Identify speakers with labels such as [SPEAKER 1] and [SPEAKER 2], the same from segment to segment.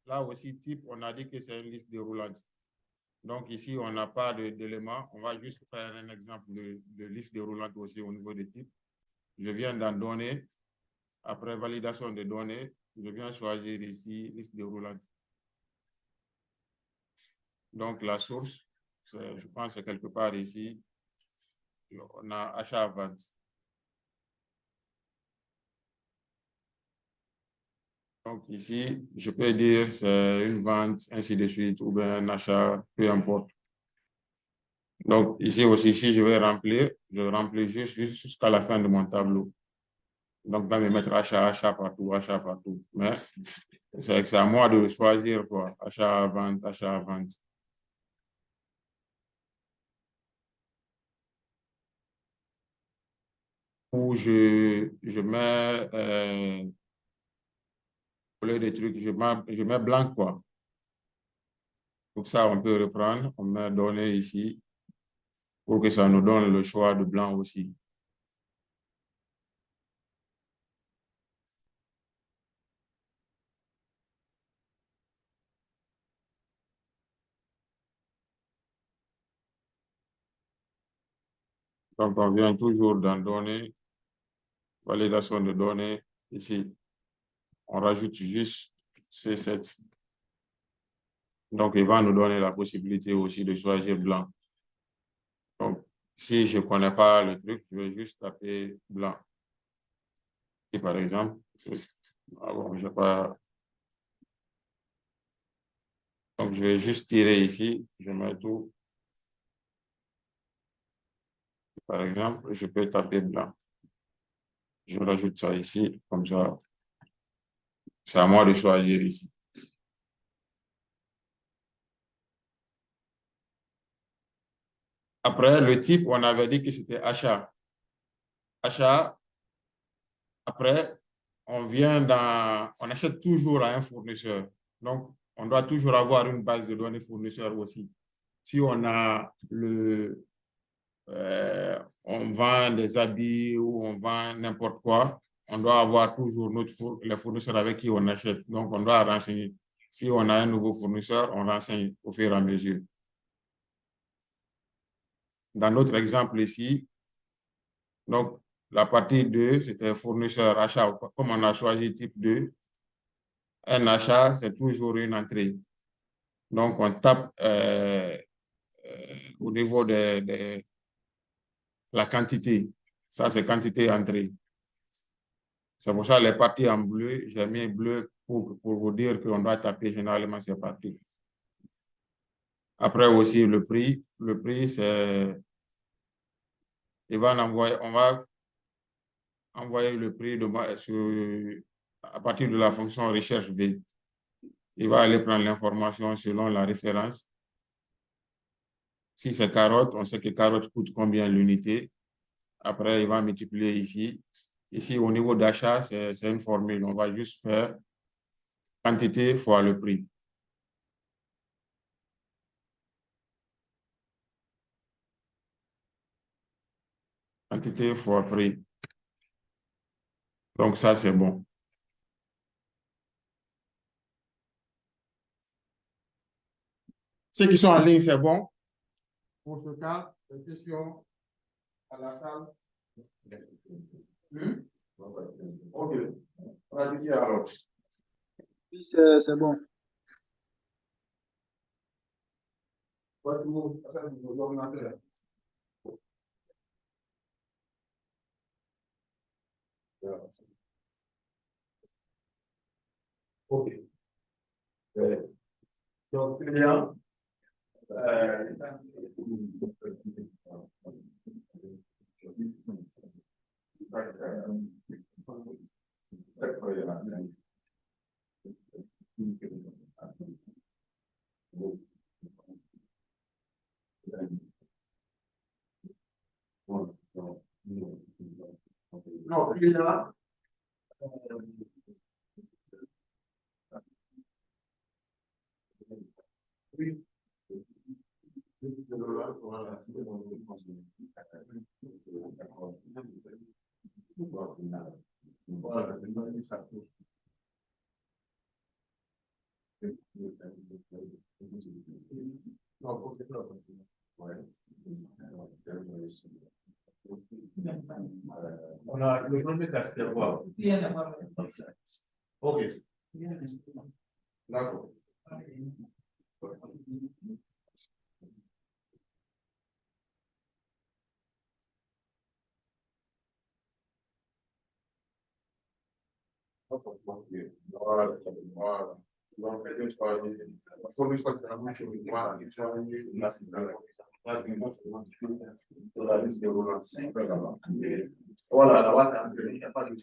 [SPEAKER 1] là aussi, type, on a dit que c'est une liste déroulante. Donc ici, on n'a pas d'éléments. On va juste faire un exemple de liste déroulante aussi au niveau des types. Je viens d'en donner. Après validation des données, je viens choisir ici liste déroulante. Donc la source, je pense que c'est quelque part ici. On a achat-vente. Donc ici, je peux dire c'est une vente, ainsi de suite, ou bien un achat, peu importe. Donc ici aussi, si je vais remplir, je remplis juste jusqu'à la fin de mon tableau. Donc, il va me mettre achat partout, achat partout. Mais c'est à moi de choisir quoi. Achat, vente, achat, vente. Ou je mets, au lieu des trucs, je mets blanc quoi. Pour ça, on peut reprendre, on met données ici pour que ça nous donne le choix de blanc aussi. Donc, on vient toujours dans données, validation de données. Ici, on rajoute juste C7. Donc, il va nous donner la possibilité aussi de choisir blanc. Donc, si je ne connais pas le truc, je vais juste taper blanc. Et par exemple, je pas... Donc, je vais juste tirer ici, je mets tout. Par exemple, je peux taper blanc. Je rajoute ça ici, comme ça. C'est à moi de choisir ici. Après, le type, on avait dit que c'était achat. Achat, après, on achète toujours à un fournisseur. Donc, on doit toujours avoir une base de données fournisseur aussi. Si on a on vend des habits ou on vend n'importe quoi, on doit avoir toujours les fournisseurs avec qui on achète. Donc, on doit renseigner. Si on a un nouveau fournisseur, on renseigne au fur et à mesure. Dans notre exemple ici, donc, la partie 2, c'était fournisseur achat. Comme on a choisi type 2, un achat, c'est toujours une entrée. Donc, on tape au niveau de la quantité. Ça, c'est quantité entrée. C'est pour ça les parties en bleu, j'ai mis bleu pour vous dire qu'on doit taper généralement ces parties. Après aussi le prix. Le prix, c'est... on va envoyer le prix à partir de la fonction recherche V. Il va aller prendre l'information selon la référence. Si c'est carotte, on sait que carotte coûte combien l'unité. Après, il va multiplier ici. Ici, au niveau d'achat, c'est une formule. On va juste faire quantité fois le prix. Quantité fois prix. Donc, ça, c'est bon. Ceux qui sont en ligne, c'est bon. Pour ce cas, des questions à la salle. OK. Pratiquez alors.
[SPEAKER 2] Oui, c'est bon.
[SPEAKER 1] OK. Donc, très bien. Non, il est là. Oui. Voilà.
[SPEAKER 3] On a le premier cas, c'était quoi? Ok. D'accord. Voilà. Donc, voilà, la boîte, il n'y a pas de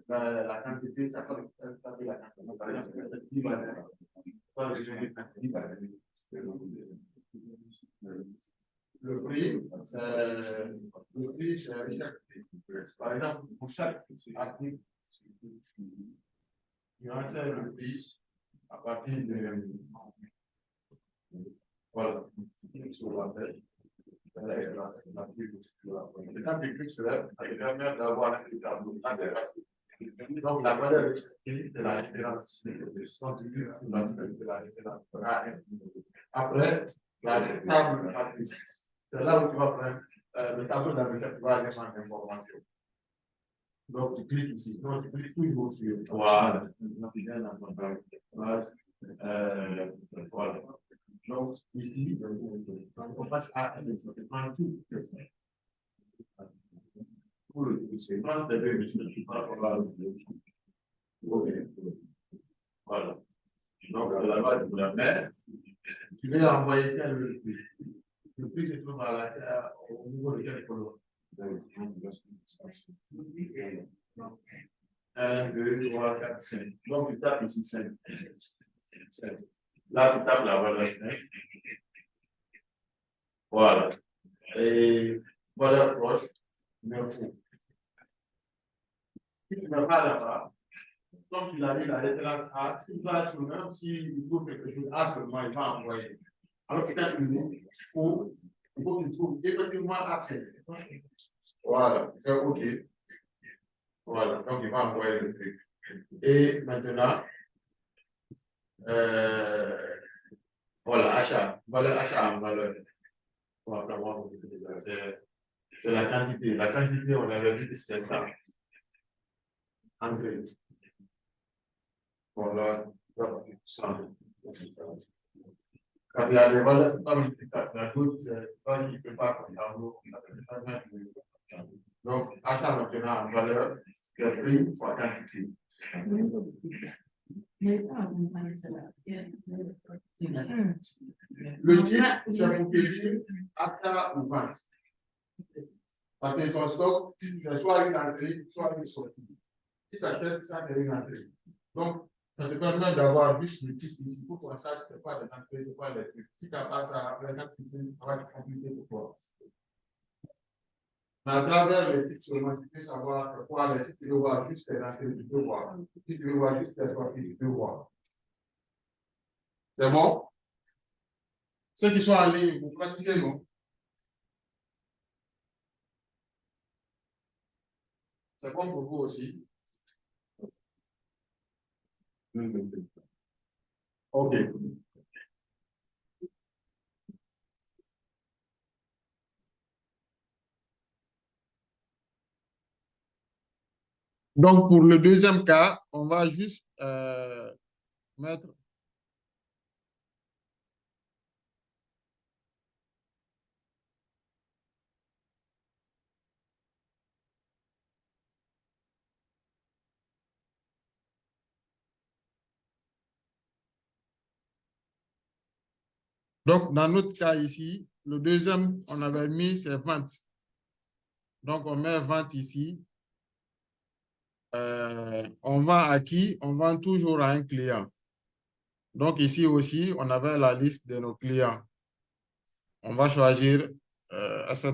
[SPEAKER 3] la quantité, ça peut la le prix, c'est par exemple, pour chaque article, il renseigne le prix à partir de voilà, sur la page. Et quand tu cliques sur elle, ça te permet d'avoir un tableau. Donc, la valeur c'est la référence de la référence. Après, la table matrice, c'est là où tu vas prendre le tableau dans lequel tu vas aller prendre l'information. Donc, tu cliques ici. Donc, tu cliques toujours sur. Voilà. Voilà. Donc, ici, on passe à un tout. Voilà. Donc, là-bas, tu la mets. Tu veux envoyer quel prix? Le prix se trouve au niveau de quel colonne? 1, 2, 3, 4, 5. Donc, tu tapes ici 5. Là, tu tapes la valeur 5. Voilà. Et valeur proche, numéro 4. Si tu ne mets pas là-bas, donc il a mis la référence A, si tu vas sur même s'il trouve quelque chose A seulement, il va envoyer. Alors que quand tu dis, il faut que tu trouves effectivement A5. Voilà, c'est OK. Voilà, donc il va envoyer le truc. Et maintenant, voilà, achat. Valeur achat en valeur. C'est la quantité. La quantité, on avait dit que c'était ça. Engrais. Voilà, ça. Quand il y a des valeurs, comme la doute, il ne peut pas comprendre. Donc, achat maintenant en valeur, c'est prix fois quantité. Le titre, c'est pour te dire achat ou vente. Parce que ton stock, c'est soit une entrée, soit une sortie. Si tu achètes ça, c'est une entrée. Donc, ça te permet d'avoir juste le titre ici pour qu'on sache c'est quoi les entrées, c'est quoi les trucs. Si tu n'as pas ça, ça va être compliqué pour toi. Mais à travers les titres seulement, tu peux savoir c'est quoi les titres. Tu veux voir juste les entrées, tu peux voir. Si tu veux voir juste les sorties, tu peux voir. C'est bon? Ceux qui sont en ligne, vous pratiquez, non? C'est bon pour vous aussi? OK. Donc, pour le deuxième cas, on va juste mettre. Donc, dans notre cas ici, le deuxième, on avait mis, c'est vente. Donc, on met vente ici. On vend à qui? On vend toujours à un client. Donc, ici aussi, on avait la liste de nos clients. On va choisir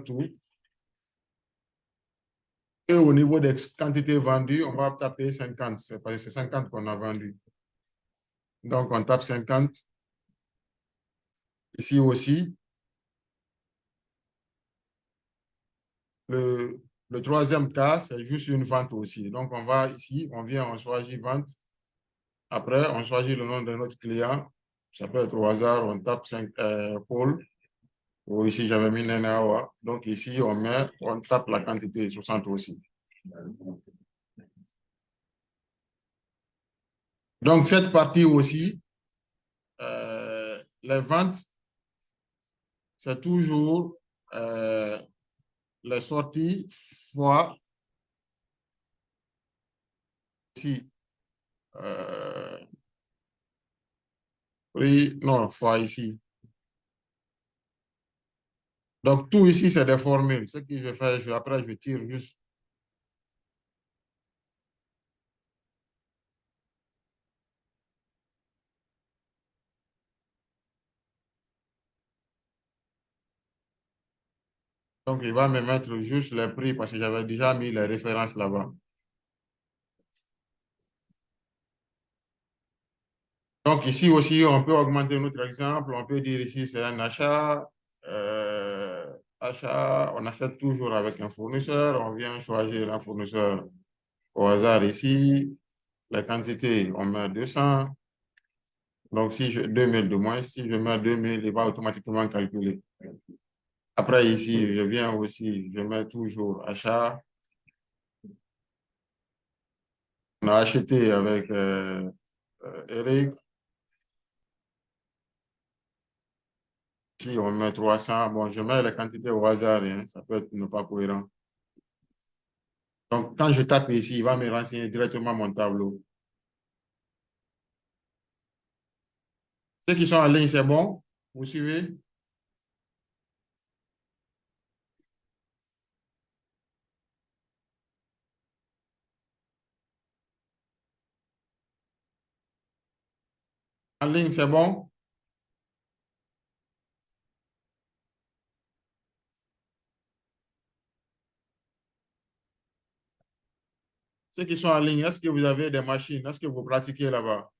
[SPEAKER 3] tout. Et au niveau des quantités vendues, on va taper 50. C'est parce que c'est 50 qu'on a vendu. Donc, on tape 50. Ici aussi. Le troisième cas, c'est juste une vente aussi. Donc, on va ici, on vient, on choisit vente.
[SPEAKER 1] Après, on choisit le nom de notre client. Ça peut être au hasard, on tape 5 Paul. Ou ici, j'avais mis Nenawa. Donc ici, on tape la quantité 60 aussi. Donc cette partie aussi, les ventes, c'est toujours les sorties fois ici. Oui, non, fois ici. Donc, tout ici, c'est des formules. Ce que je fais, après, je tire juste. Donc, il va me mettre juste les prix parce que j'avais déjà mis les références là-bas. Donc, ici aussi, on peut augmenter notre exemple. On peut dire ici, c'est un achat. Achat, on achète toujours avec un fournisseur. On vient choisir un fournisseur au hasard ici. La quantité, on met 200. Donc, si je 2000 de moins, si je mets 2000, il va automatiquement calculer. Après, ici, je viens aussi, je mets toujours achat. On a acheté avec Eric. Ici, on met 300. Bon, je mets les quantités au hasard, hein. Ça peut être ne pas cohérent. Donc, quand je tape ici, il va me renseigner directement mon tableau. Ceux qui sont en ligne, c'est bon? Vous suivez? En ligne, c'est bon? Ceux qui sont en ligne, est-ce que vous avez des machines? Est-ce que vous pratiquez là-bas?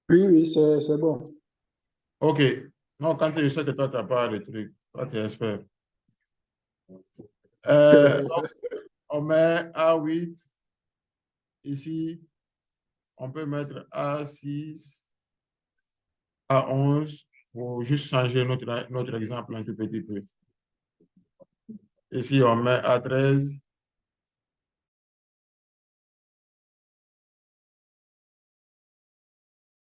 [SPEAKER 2] Oui, oui, c'est bon.
[SPEAKER 1] OK. Non, quand je sais que toi, tu n'as pas de trucs. Toi, tu es expert. On met A8. Ici, on peut mettre A6, A11 pour juste changer notre exemple un tout petit peu. Ici, on met A13.